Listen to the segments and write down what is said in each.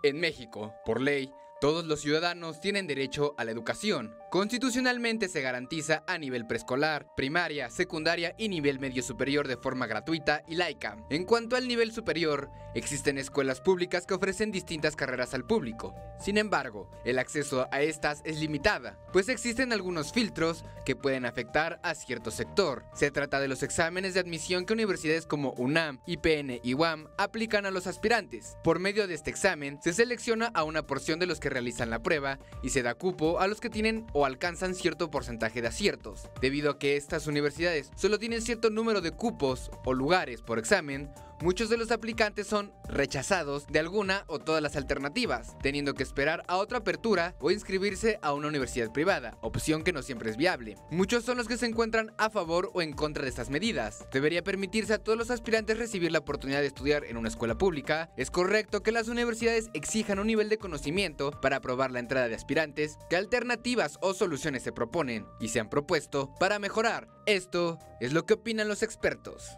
En México, por ley, todos los ciudadanos tienen derecho a la educación. Constitucionalmente se garantiza a nivel preescolar, primaria, secundaria y nivel medio superior de forma gratuita y laica. En cuanto al nivel superior, existen escuelas públicas que ofrecen distintas carreras al público. Sin embargo, el acceso a estas es limitada, pues existen algunos filtros que pueden afectar a cierto sector. Se trata de los exámenes de admisión que universidades como UNAM, IPN y UAM aplican a los aspirantes. Por medio de este examen, se selecciona a una porción de los que realizan la prueba y se da cupo a los que tienen o alcanzan cierto porcentaje de aciertos. Debido a que estas universidades solo tienen cierto número de cupos o lugares por examen, muchos de los aplicantes son rechazados de alguna o todas las alternativas, teniendo que esperar a otra apertura o inscribirse a una universidad privada, opción que no siempre es viable. Muchos son los que se encuentran a favor o en contra de estas medidas. Debería permitirse a todos los aspirantes recibir la oportunidad de estudiar en una escuela pública. Es correcto que las universidades exijan un nivel de conocimiento para aprobar la entrada de aspirantes. ¿Qué alternativas o soluciones se proponen y se han propuesto para mejorar? Esto es lo que opinan los expertos.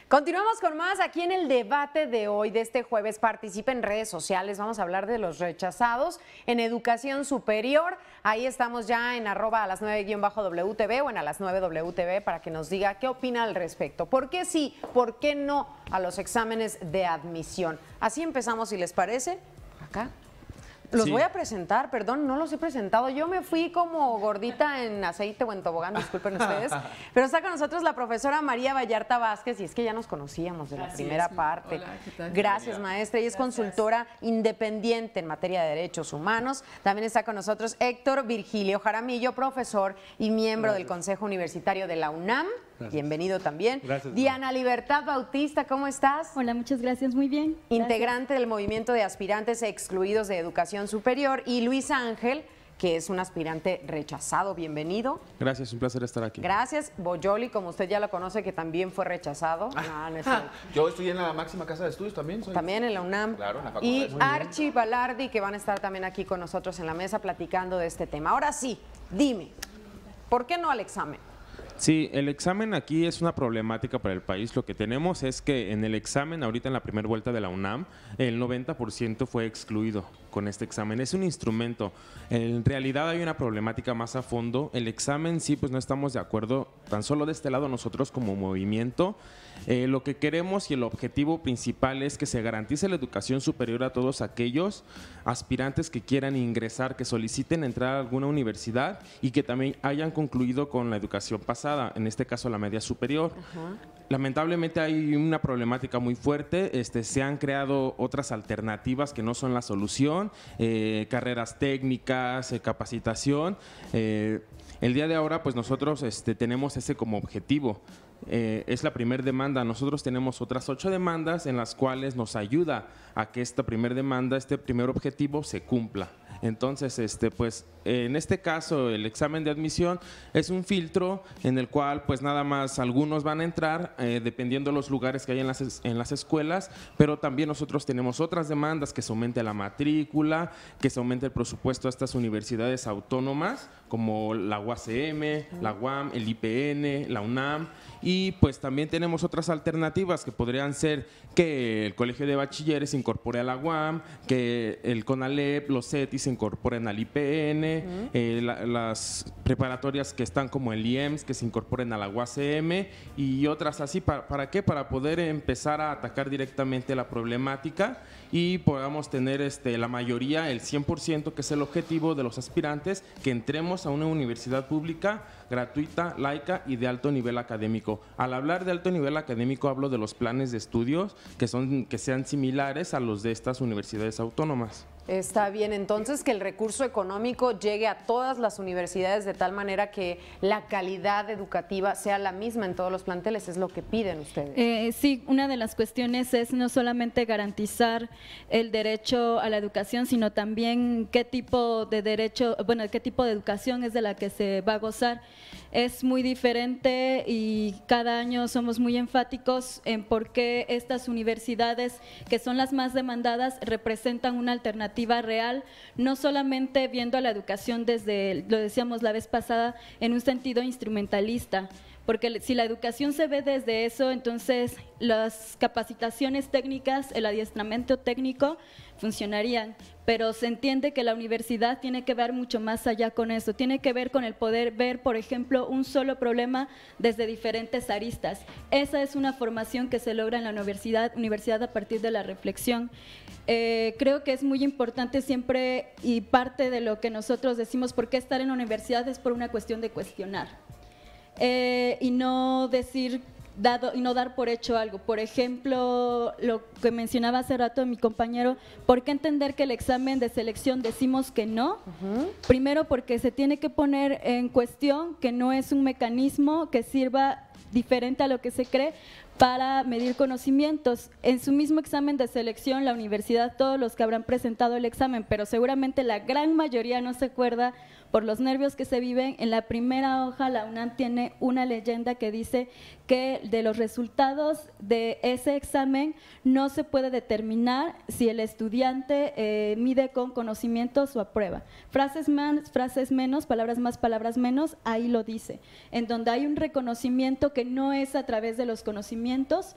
Continuamos con más aquí en el debate de hoy, de este jueves. Participa en redes sociales, vamos a hablar de los rechazados en educación superior. Ahí estamos ya en @las9_WTV o en @las9WTV para que nos diga qué opina al respecto. ¿Por qué sí, por qué no a los exámenes de admisión? Así empezamos, si les parece, acá. Los voy a presentar, perdón, no los he presentado. Yo me fui como gordita en aceite o en tobogán, disculpen ustedes. Pero está con nosotros la profesora María Vallarta Vázquez, y es que ya nos conocíamos de la primera parte. Hola, ¿qué tal? Gracias, maestra. Ella es consultora independiente en materia de derechos humanos. También está con nosotros Héctor Virgilio Jaramillo, profesor y miembro del Consejo Universitario de la UNAM. Gracias. Bienvenido también. Gracias. Diana Libertad Bautista, ¿cómo estás? Hola, muchas gracias, muy bien. Integrante del movimiento de aspirantes excluidos de educación superior, y Luis Ángel, que es un aspirante rechazado. Bienvenido. Gracias, un placer estar aquí. Gracias. Boyoli, como usted ya lo conoce, que también fue rechazado. No es cierto. Yo estoy en la máxima casa de estudios también. También en la UNAM. Claro, en la facultad. Y Archie Balardi, que van a estar también aquí con nosotros en la mesa platicando de este tema. Ahora sí, dime, ¿por qué no al examen? Sí, el examen aquí es una problemática para el país. Lo que tenemos es que en el examen, ahorita en la primera vuelta de la UNAM, el 90% fue excluido con este examen. Es un instrumento. En realidad hay una problemática más a fondo. El examen sí, pues no estamos de acuerdo, tan solo de este lado nosotros como movimiento. Lo que queremos y el objetivo principal es que se garantice la educación superior a todos aquellos aspirantes que quieran ingresar, que soliciten entrar a alguna universidad y que también hayan concluido con la educación pasada, en este caso la media superior. Lamentablemente hay una problemática muy fuerte. Se han creado otras alternativas que no son la solución, carreras técnicas, capacitación. El día de ahora pues nosotros tenemos ese como objetivo. Es la primera demanda. Nosotros tenemos otras 8 demandas en las cuales nos ayuda a que esta primera demanda, este primer objetivo se cumpla. Entonces, pues en este caso el examen de admisión es un filtro en el cual pues nada más algunos van a entrar dependiendo de los lugares que hay en las escuelas, pero también nosotros tenemos otras demandas, que se aumente la matrícula, que se aumente el presupuesto a estas universidades autónomas como la UACM, la UAM, el IPN, la UNAM, y pues también tenemos otras alternativas que podrían ser que el Colegio de Bachilleres se incorpore a la UAM, que el CONALEP, los CETI se incorporen al IPN, las preparatorias que están como el IEMS que se incorporen a la UACM y otras así. ¿Para qué? Para poder empezar a atacar directamente la problemática y podamos tener la mayoría, el 100%, que es el objetivo de los aspirantes, que entremos a una universidad pública, gratuita, laica y de alto nivel académico. Al hablar de alto nivel académico hablo de los planes de estudios que sean similares a los de estas universidades autónomas. Está bien, entonces que el recurso económico llegue a todas las universidades de tal manera que la calidad educativa sea la misma en todos los planteles, es lo que piden ustedes. Sí, una de las cuestiones es no solamente garantizar el derecho a la educación, sino también qué tipo de derecho, qué tipo de educación es de la que se va a gozar. Es muy diferente y cada año somos muy enfáticos en por qué estas universidades, que son las más demandadas, representan una alternativa real, no solamente viendo a la educación desde, lo decíamos la vez pasada, en un sentido instrumentalista, porque si la educación se ve desde eso, entonces las capacitaciones técnicas, el adiestramiento técnico funcionarían, pero se entiende que la universidad tiene que ver mucho más allá con eso, tiene que ver con el poder ver, por ejemplo, un solo problema desde diferentes aristas. Esa es una formación que se logra en la universidad a partir de la reflexión. Creo que es muy importante siempre, y parte de lo que nosotros decimos, por qué estar en la universidad es por una cuestión de cuestionar y no decir y no dar por hecho algo. Por ejemplo, lo que mencionaba hace rato mi compañero, ¿por qué entender que el examen de selección decimos que no? Primero porque se tiene que poner en cuestión que no es un mecanismo que sirva diferente a lo que se cree para medir conocimientos. En su mismo examen de selección, la universidad, todos los que habrán presentado el examen, pero seguramente la gran mayoría no se acuerda por los nervios que se viven, en la primera hoja la UNAM tiene una leyenda que dice que de los resultados de ese examen no se puede determinar si el estudiante mide con conocimientos o aprueba. Frases más, frases menos, palabras más, palabras menos, ahí lo dice. En donde hay un reconocimiento que no es a través de los conocimientos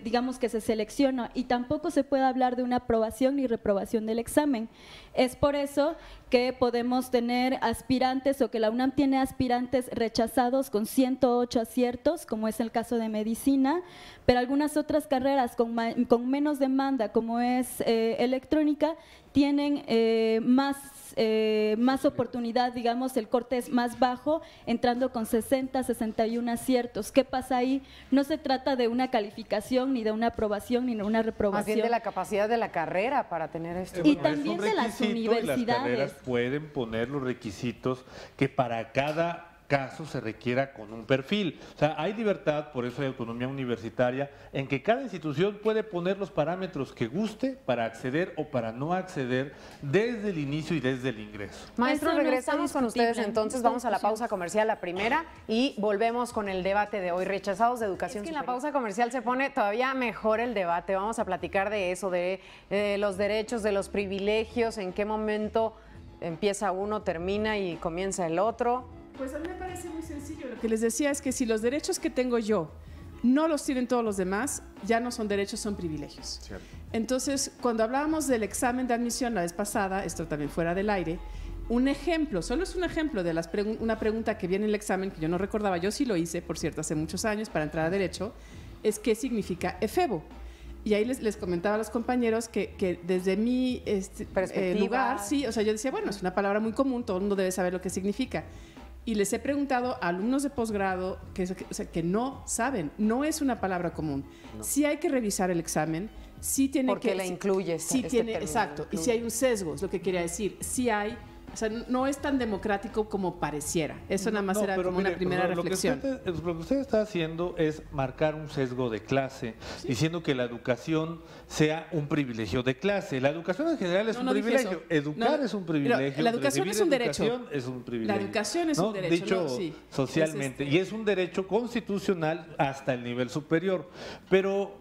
digamos que se selecciona, y tampoco se puede hablar de una aprobación ni reprobación del examen. Es por eso que podemos tener aspirantes, o que la UNAM tiene aspirantes rechazados con 108 aciertos, como es el caso de medicina, pero algunas otras carreras con menos demanda, como es electrónica, tienen más oportunidad, digamos, el corte es más bajo, entrando con 60, 61 aciertos. ¿Qué pasa ahí? No se trata de una calificación, ni de una aprobación, ni de una reprobación. Más bien de la capacidad de la carrera para tener esto. Y también de las universidades. Y las carreras pueden poner los requisitos que para cada caso se requiera con un perfil. O sea, hay libertad, por eso hay autonomía universitaria, en que cada institución puede poner los parámetros que guste para acceder o para no acceder desde el inicio y desde el ingreso. Maestro, regresamos con ustedes entonces, vamos a la pausa comercial, la primera, y volvemos con el debate de hoy, rechazados de educación. Es que en la pausa comercial se pone todavía mejor el debate, vamos a platicar de eso, de los derechos, de los privilegios, en qué momento empieza uno, termina y comienza el otro. Pues a mí me parece muy sencillo. Lo que les decía es que si los derechos que tengo yo no los tienen todos los demás, ya no son derechos, son privilegios. Cierto. Entonces, cuando hablábamos del examen de admisión la vez pasada, esto también fuera del aire, un ejemplo, solo es un ejemplo de una pregunta que viene en el examen, que yo no recordaba, yo sí lo hice, por cierto, hace muchos años para entrar a Derecho, es ¿qué significa efebo? Y ahí les comentaba a los compañeros que desde mi lugar, sí, o sea, yo decía, bueno, es una palabra muy común, todo el mundo debe saber lo que significa. Y les he preguntado a alumnos de posgrado que no saben, no es una palabra común. No. Sí hay que revisar el examen, sí tiene porque que… la incluye. Sí tiene, exacto, y sí hay un sesgo, es lo que quería decir, sí hay… O sea, no es tan democrático como pareciera. Eso nada más era como una primera reflexión. Lo que usted está haciendo es marcar un sesgo de clase, ¿sí? Diciendo que la educación sea un privilegio de clase. La educación en general es un privilegio. Educar es un privilegio. La educación es un derecho. Es un privilegio. La educación es un derecho. Dicho sí, socialmente. Y es un derecho constitucional hasta el nivel superior. Pero…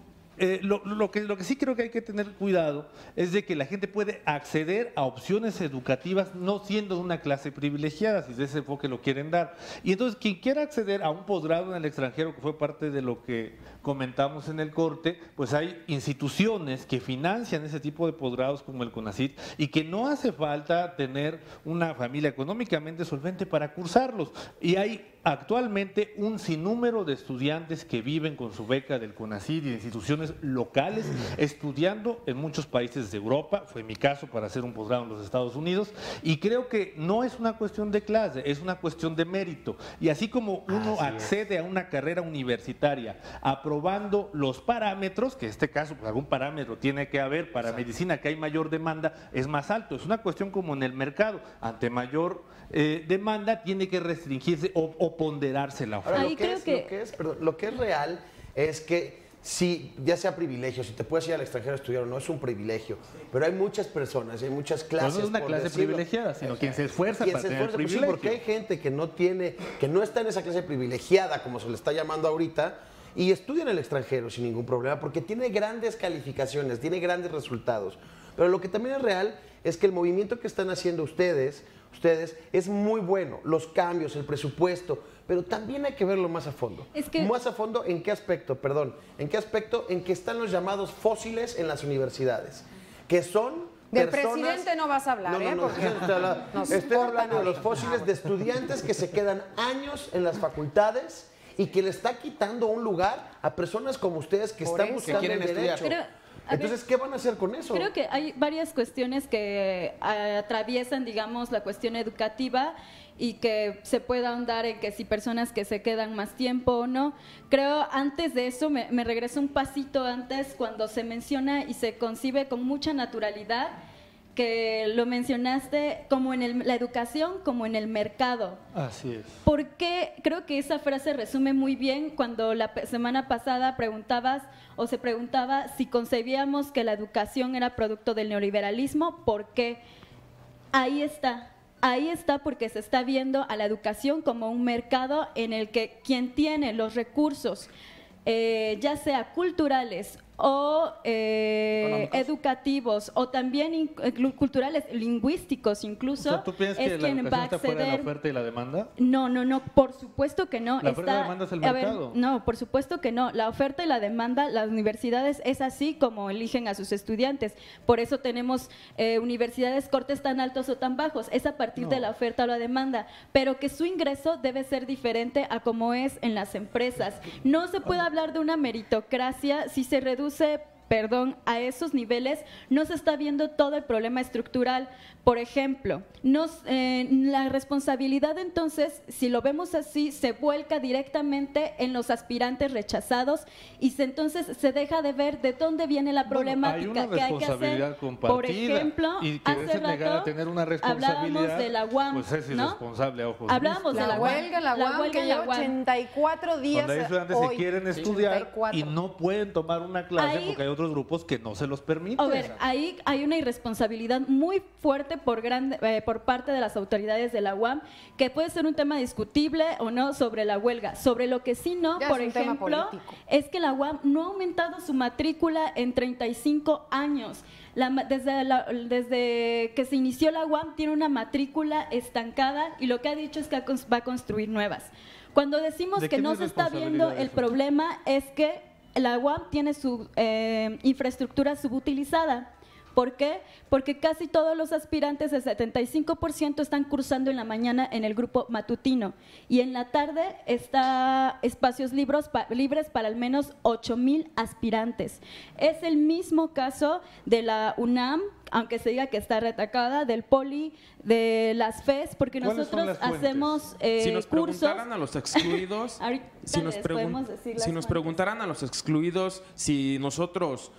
Lo que sí creo que hay que tener cuidado es de que la gente puede acceder a opciones educativas no siendo una clase privilegiada, si de ese enfoque lo quieren dar. Y entonces quien quiera acceder a un posgrado en el extranjero, que fue parte de lo que comentamos en el corte, pues hay instituciones que financian ese tipo de posgrados como el CONACYT y que no hace falta tener una familia económicamente solvente para cursarlos. Y hay actualmente un sinnúmero de estudiantes que viven con su beca del CONACYT y de instituciones locales estudiando en muchos países de Europa, fue mi caso para hacer un posgrado en los Estados Unidos, y creo que no es una cuestión de clase, es una cuestión de mérito. Y así como uno accede a una carrera universitaria aprobando los parámetros, que en este caso pues, algún parámetro tiene que haber para medicina, que hay mayor demanda, es más alto. Es una cuestión como en el mercado, ante mayor demanda tiene que restringirse o ponderarse la oferta. Ahora, lo que es real es que sí, ya sea privilegio, si te puedes ir al extranjero a estudiar o no, es un privilegio, pero hay muchas personas, hay muchas clases. No es una clase privilegiada, sino quien se esfuerza para tener el privilegio. Sí, porque hay gente que no está en esa clase privilegiada, como se le está llamando ahorita, y estudia en el extranjero sin ningún problema, porque tiene grandes calificaciones, tiene grandes resultados. Pero lo que también es real es que el movimiento que están haciendo ustedes es muy bueno, los cambios, el presupuesto, pero también hay que verlo más a fondo. ¿Más a fondo en qué aspecto? Perdón, ¿en qué aspecto? En que están los llamados fósiles en las universidades, que son del personas... presidente no vas a hablar, Estoy hablando de los fósiles de estudiantes que se quedan años en las facultades y que le está quitando un lugar a personas como ustedes que están buscando el derecho. Entonces, ¿qué van a hacer con eso? Creo que hay varias cuestiones que atraviesan, digamos, la cuestión educativa y que se puede ahondar en que si personas que se quedan más tiempo o no. Creo, antes de eso, me regreso un pasito antes, cuando se menciona y se concibe con mucha naturalidad, que lo mencionaste como en la educación, como en el mercado. Así es. Porque creo que esa frase resume muy bien cuando la semana pasada se preguntaba si concebíamos que la educación era producto del neoliberalismo. ¿Por qué? Ahí está porque se está viendo a la educación como un mercado en el que quien tiene los recursos, ya sea culturales o educativos o también culturales, lingüísticos incluso, O sea, ¿tú piensas que la educación está fuera de la oferta y la demanda? No, por supuesto que no. La oferta y la demanda es el mercado. No, por supuesto que no. La oferta y la demanda, las universidades es así como eligen a sus estudiantes. Por eso tenemos universidades cortes tan altos o tan bajos. Es a partir de la oferta o la demanda. Pero que su ingreso debe ser diferente a como es en las empresas. No se puede hablar de una meritocracia si se reduce a esos niveles, no se está viendo todo el problema estructural. Por ejemplo, la responsabilidad entonces, si lo vemos así, se vuelca directamente en los aspirantes rechazados y entonces se deja de ver de dónde viene la problemática que hay que hacer. Por ejemplo, y que hace negar a rato tener una responsabilidad, hablábamos de la UAM, pues es irresponsable a ojos hablábamos de la UAM, que lleva 84 días. Cuando hay estudiantes que quieren estudiar 84. y no pueden tomar una clase porque hay otros grupos que no se los permiten. A ver, ahí hay una irresponsabilidad muy fuerte por parte de las autoridades de la UAM, que puede ser un tema discutible o no sobre la huelga. Sobre lo que sí no, por ejemplo, es que la UAM no ha aumentado su matrícula en 35 años. Desde que se inició la UAM tiene una matrícula estancada y lo que ha dicho es que va a construir nuevas. Cuando decimos que no se está viendo el problema es que la UAM tiene su infraestructura subutilizada. ¿Por qué? Porque casi todos los aspirantes, el 75%, están cursando en la mañana en el grupo matutino y en la tarde está espacios libres para al menos 8,000 aspirantes. Es el mismo caso de la UNAM, aunque se diga que está retacada, del Poli, de las FES, porque nosotros hacemos si nos cursos. Preguntaran a los excluidos, si nos preguntaran a los excluidos si nosotros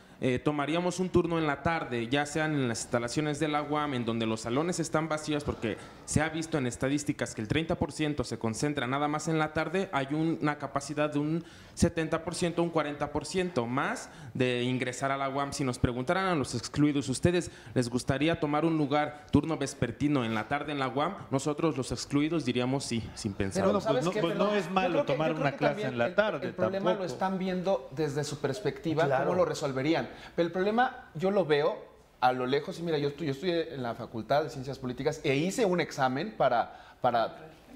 tomaríamos un turno en la tarde, ya sean en las instalaciones de la UAM, en donde los salones están vacíos, porque se ha visto en estadísticas que el 30% se concentra nada más en la tarde, hay una capacidad de un 70%, un 40% más de ingresar a la UAM. Si nos preguntaran a los excluidos, ¿ustedes les gustaría tomar un lugar, turno vespertino en la tarde en la UAM? Nosotros los excluidos diríamos sí, sin pensar. Pero pues no es malo tomar una clase en la tarde. El problema lo están viendo desde su perspectiva, cómo lo resolverían. Pero el problema yo lo veo a lo lejos, y mira, yo estudié en la Facultad de Ciencias Políticas e hice un examen para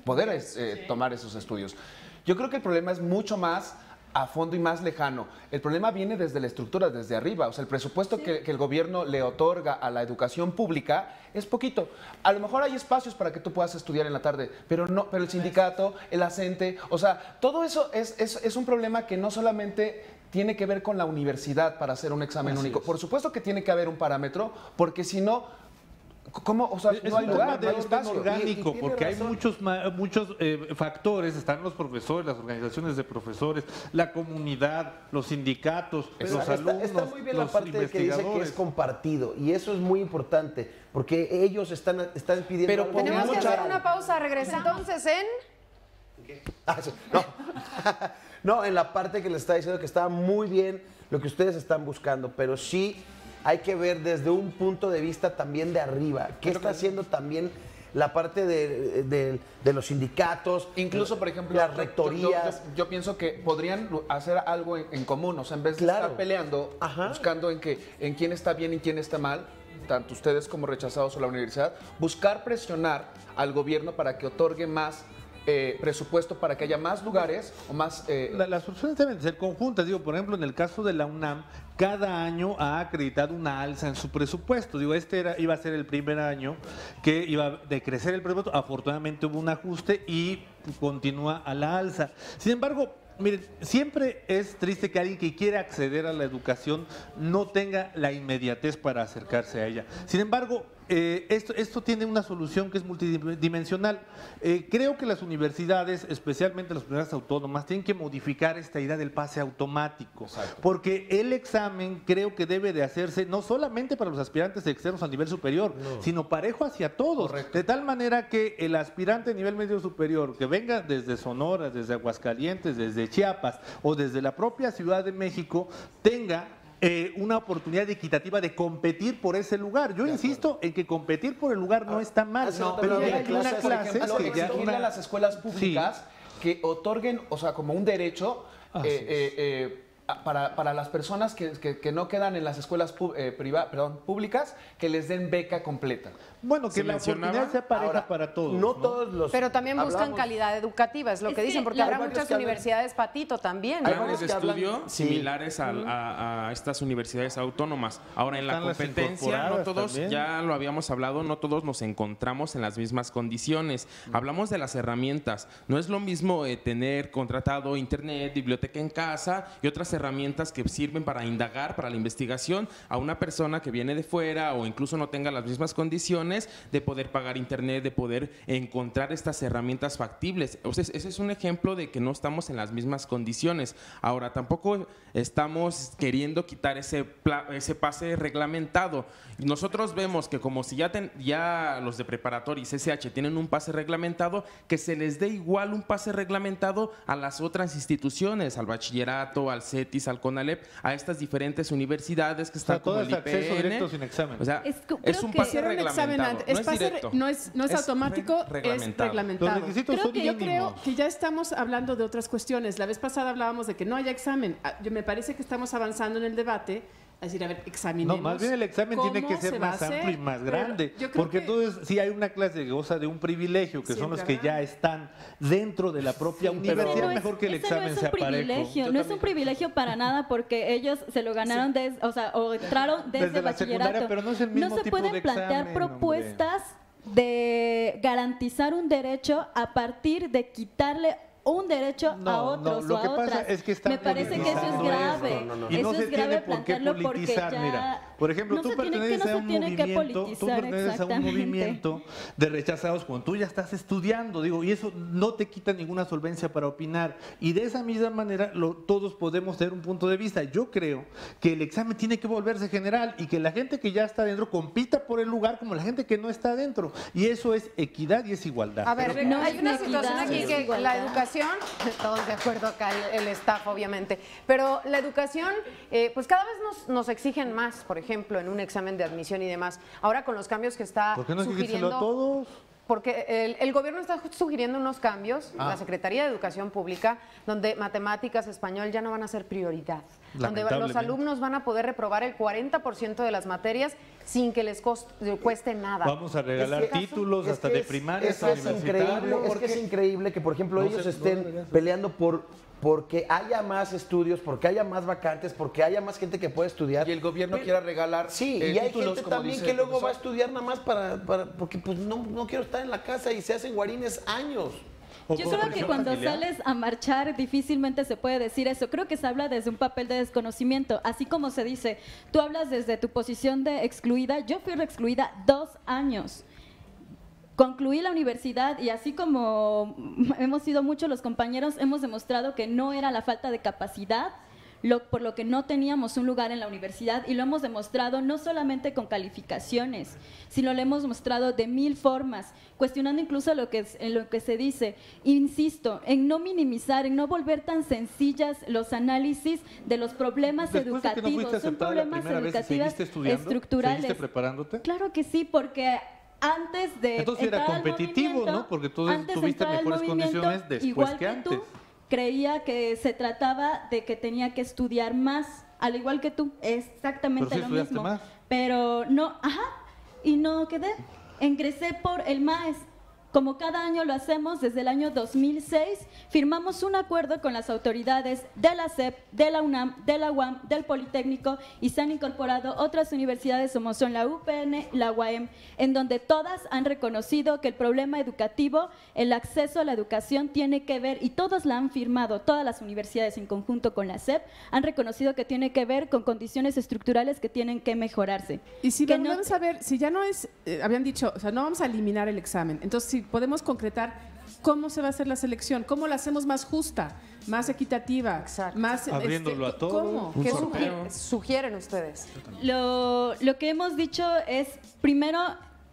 poder tomar esos estudios. Yo creo que el problema es mucho más a fondo y más lejano. El problema viene desde la estructura, desde arriba. O sea, el presupuesto que el gobierno le otorga a la educación pública es poquito. A lo mejor hay espacios para que tú puedas estudiar en la tarde, pero el sindicato, el ACENTE, o sea, todo eso es un problema que no solamente tiene que ver con la universidad para hacer un examen único. Por supuesto que tiene que haber un parámetro, porque si no, ¿cómo? O sea, no hay lugar, no hay espacio. Orgánico, porque hay muchos factores, están los profesores, las organizaciones de profesores, la comunidad, los sindicatos, los alumnos, está muy bien los la parte de que dice que es compartido, y eso es muy importante, porque ellos están pidiendo... Pero tenemos que hacer una pausa, regresamos entonces No, en la parte que les está diciendo que está muy bien lo que ustedes están buscando, pero sí hay que ver desde un punto de vista también de arriba. ¿Qué está haciendo también la parte de los sindicatos? Incluso, por ejemplo, las rectorías. Yo pienso que podrían hacer algo en común, o sea, en vez de estar peleando, buscando en quién está bien y quién está mal, tanto ustedes como rechazados o la universidad, buscar presionar al gobierno para que otorgue más presupuesto para que haya más lugares o más... Las soluciones deben ser conjuntas. Digo, por ejemplo, en el caso de la UNAM, cada año ha acreditado una alza en su presupuesto. Digo, iba a ser el primer año que iba a decrecer el presupuesto. Afortunadamente hubo un ajuste y continúa a la alza. Sin embargo, miren, siempre es triste que alguien que quiere acceder a la educación no tenga la inmediatez para acercarse a ella. Sin embargo, esto tiene una solución que es multidimensional. Creo que las universidades, especialmente las universidades autónomas, tienen que modificar esta idea del pase automático. Exacto. Porque el examen creo que debe de hacerse no solamente para los aspirantes externos a nivel superior, sino parejo hacia todos. Correcto. De tal manera que el aspirante a nivel medio superior, que venga desde Sonora, desde Aguascalientes, desde Chiapas o desde la propia Ciudad de México, tenga una oportunidad equitativa de competir por ese lugar. Yo insisto en que competir por el lugar no está mal, pero hay una clase que ya a las escuelas públicas que otorguen, o sea, como un derecho para las personas que no quedan en las escuelas públicas, que les den beca completa. Bueno, que la oportunidad sea pareja para todos. No todos los... Pero también buscan calidad educativa, es lo que dicen, porque habrá muchas universidades patito también. Hay planes de estudio similares a estas universidades autónomas. Ahora, en la competencia, no todos, también. Ya lo habíamos hablado, no todos nos encontramos en las mismas condiciones. Hablamos de las herramientas. No es lo mismo tener contratado internet, biblioteca en casa y otras herramientas que sirven para indagar, para la investigación, a una persona que viene de fuera o incluso no tenga las mismas condiciones de poder pagar internet, de poder encontrar estas herramientas factibles. O sea, ese es un ejemplo de que no estamos en las mismas condiciones. Ahora, tampoco estamos queriendo quitar ese pase reglamentado. Nosotros vemos que como si ya los de preparatoria y CCH tienen un pase reglamentado, que se les dé igual un pase reglamentado a las otras instituciones, al bachillerato, al CETIS, al CONALEP, a estas diferentes universidades que están como el IPN. Acceso directo sin examen. O sea, es un pase reglamentado. No es automático, es reglamentado. Yo creo que ya estamos hablando de otras cuestiones. La vez pasada hablábamos de que no haya examen. Me parece que estamos avanzando en el debate. Es decir, a ver, examinemos. No, más bien el examen tiene que ser más amplio y más grande. Porque entonces, si hay una clase que goza de un privilegio, que son los que ya están dentro de la propia universidad, es mejor que el examen sea parejo. No es un privilegio para nada, porque ellos se lo ganaron, o entraron desde bachillerato. Pero no es el mismo no se pueden plantear propuestas de garantizar un derecho a partir de quitarle un derecho a otros o a otras. Me parece que eso es grave. Y no se tiene por qué politizar. Mira, por ejemplo, tú perteneces a un movimiento de rechazados cuando tú ya estás estudiando, y eso no te quita ninguna solvencia para opinar. Y de esa misma manera todos podemos tener un punto de vista. Yo creo que el examen tiene que volverse general y que la gente que ya está adentro compita por el lugar como la gente que no está adentro. Y eso es equidad y es igualdad. A ver, hay una situación aquí que la educación, todos de acuerdo acá, el staff obviamente, pero la educación, pues cada vez nos exigen más, por ejemplo, en un examen de admisión y demás. Ahora con los cambios que está ¿por qué no sugiriendo a todos? Porque el gobierno está sugiriendo unos cambios, la Secretaría de Educación Pública, donde matemáticas, español ya no van a ser prioridad, donde los alumnos van a poder reprobar el 40% de las materias sin que les cueste nada. Vamos a regalar títulos hasta de primaria hasta universitario. Es que es increíble que, por ejemplo, ellos estén peleando porque haya más estudios, porque haya más vacantes, porque haya más gente que pueda estudiar. Y el gobierno quiera regalar y hay gente también que luego va a estudiar nada más porque pues no quiero estar en la casa y se hacen guarines años. Yo creo que cuando sales a marchar difícilmente se puede decir eso. Creo que se habla desde un papel de desconocimiento. Así como se dice, tú hablas desde tu posición de excluida. Yo fui excluida 2 años. Concluí la universidad y así como hemos sido muchos los compañeros, hemos demostrado que no era la falta de capacidad, por lo que no teníamos un lugar en la universidad, y lo hemos demostrado no solamente con calificaciones, sino lo hemos mostrado de 1000 formas, cuestionando incluso lo que se dice. Insisto, en no minimizar, en no volver tan sencillas los análisis de los problemas educativos. Son problemas educativos estructurales. ¿Seguiste preparándote? Claro que sí, porque antes de entonces era competitivo, ¿no? Porque tú tuviste mejores condiciones después que antes. Creía que se trataba de que tenía que estudiar más, al igual que tú, exactamente lo mismo. pero no, y no quedé. Ingresé por el MAES. Como cada año lo hacemos desde el año 2006, firmamos un acuerdo con las autoridades de la SEP, de la UNAM, de la UAM, del Politécnico, y se han incorporado otras universidades como son la UPN, la UAM, en donde todas han reconocido que el problema educativo, el acceso a la educación tiene que ver, y todas la han firmado, todas las universidades en conjunto con la SEP, han reconocido que tiene que ver con condiciones estructurales que tienen que mejorarse. Y si vamos a ver, si ya no es, habían dicho, o sea, no vamos a eliminar el examen, entonces si podemos concretar cómo se va a hacer la selección, cómo la hacemos más justa, más equitativa, más abriéndolo a todos. ¿Cómo? ¿Qué sugieren ustedes? Lo que hemos dicho es primero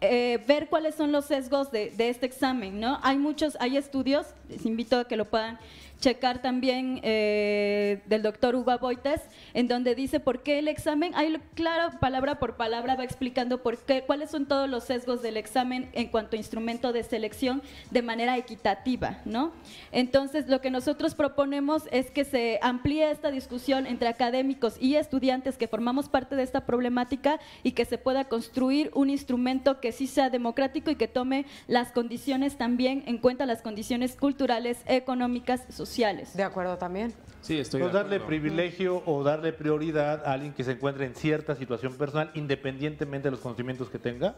ver cuáles son los sesgos de este examen, ¿no? Hay estudios, les invito a que lo puedan checar también del doctor Hugo Aboites, en donde dice por qué el examen, hay claro, palabra por palabra va explicando por qué, cuáles son todos los sesgos del examen en cuanto a instrumento de selección de manera equitativa, ¿no? Entonces, lo que nosotros proponemos es que se amplíe esta discusión entre académicos y estudiantes que formamos parte de esta problemática y que se pueda construir un instrumento que sí sea democrático y que tome las condiciones también en cuenta, las condiciones culturales, económicas, sociales. De acuerdo también. Sí, estoy No de darle acuerdo. privilegio o darle prioridad a alguien que se encuentre en cierta situación personal, independientemente de los conocimientos que tenga.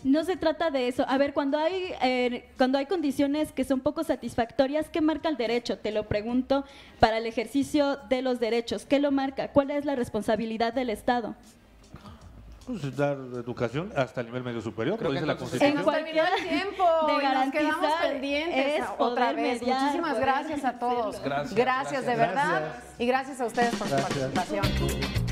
No se trata de eso. A ver, cuando hay condiciones que son poco satisfactorias, ¿qué marca el derecho? Te lo pregunto para el ejercicio de los derechos. ¿Qué lo marca? ¿Cuál es la responsabilidad del Estado? Pues dar educación hasta el nivel medio superior, Creo lo que dice la entonces- Se Constitución. nos terminó el tiempo de y nos garantizar quedamos pendientes es otra poder vez. mediar, Muchísimas poder gracias a todos. Gracias. Gracias de verdad. Gracias. Y gracias a ustedes por su Gracias. participación.